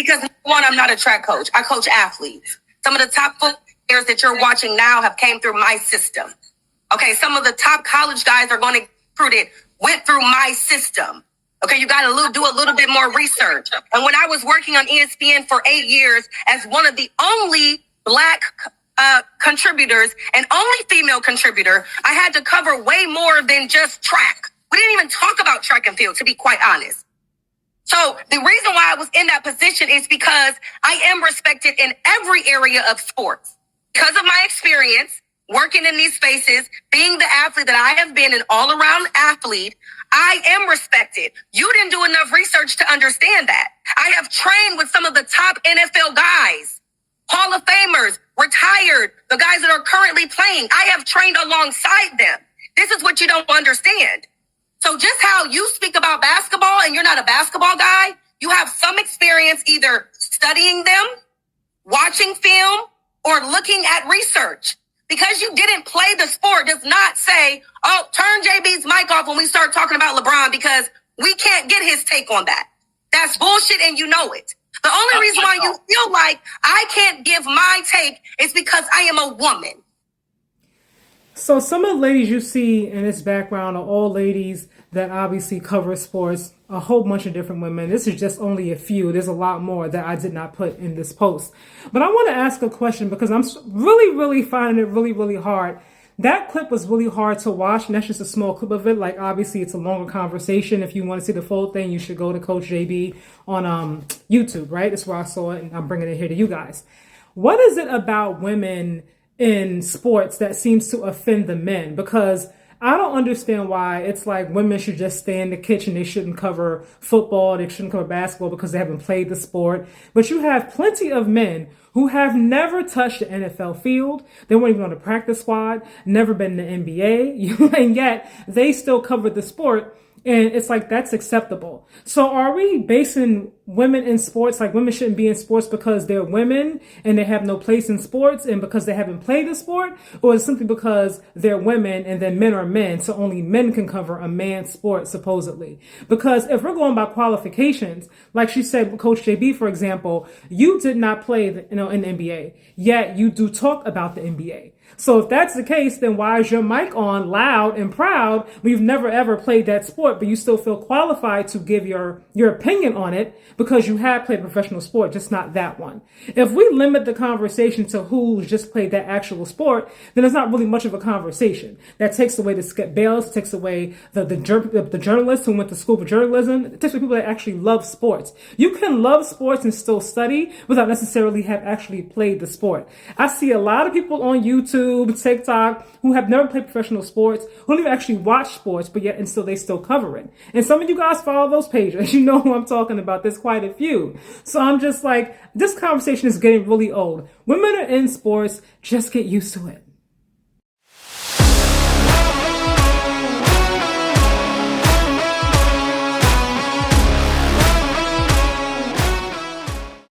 Because one, I'm not a track coach. I coach athletes. Some of the top football players that you're watching now have came through my system. Okay, some of the top college guys are going to recruit it, went through my system. Okay, you got to do a little bit more research. And when I was working on ESPN for 8 years as one of the only Black contributors and only female contributor, I had to cover way more than just track. We didn't even talk about track and field, to be quite honest. So the reason why I was in that position is because I am respected in every area of sports. Because of my experience working in these spaces, being the athlete that I have been, an all-around athlete, I am respected. You didn't do enough research to understand that. I have trained with some of the top NFL guys, Hall of Famers, retired, the guys that are currently playing. I have trained alongside them. This is what you don't understand. So just how you speak about basketball and you're not a basketball guy, you have some experience either studying them, watching film, or looking at research. Because you didn't play the sport does not say, oh, turn JB's mic off when we start talking about LeBron, because we can't get his take on that. That's bullshit and you know it. The only reason why you feel like I can't give my take is because I am a woman. So some of the ladies you see in this background are all ladies that obviously cover sports, a whole bunch of different women. This is just only a few. There's a lot more that I did not put in this post. But I want to ask a question because I'm really finding it really hard. That clip was really hard to watch, and that's just a small clip of it. Like, obviously, it's a longer conversation. If you want to see the full thing, you should go to Coach JB on YouTube, right? That's where I saw it, and I'm bringing it here to you guys. What is it about women in sports that seems to offend the men? Because I don't understand why it's like women should just stay in the kitchen. They shouldn't cover football. They shouldn't cover basketball because they haven't played the sport. But you have plenty of men who have never touched the NFL field. They weren't even on the practice squad, never been in the NBA, and yet they still covered the sport. And it's like, that's acceptable. So are we basing women in sports, like women shouldn't be in sports because they're women and they have no place in sports and because they haven't played the sport? Or is it simply because they're women and then men are men, so only men can cover a man's sport, supposedly? Because if we're going by qualifications, like she said, Coach JB, for example, you did not play in the NBA, yet you do talk about the NBA. So if that's the case, then why is your mic on loud and proud when you've never ever played that sport, but you still feel qualified to give your opinion on it because you have played professional sport, just not that one? If we limit the conversation to who's just played that actual sport, then it's not really much of a conversation. That takes away the Skip Bayless, takes away the journalists who went to school for journalism. It takes away people that actually love sports. You can love sports and still study without necessarily have actually played the sport. I see a lot of people on YouTube, TikTok, who have never played professional sports, who don't even actually watch sports, but yet and still they still cover it. And some of you guys follow those pages. You know who I'm talking about. There's quite a few. So I'm just like, this conversation is getting really old. Women are in sports. Just get used to it.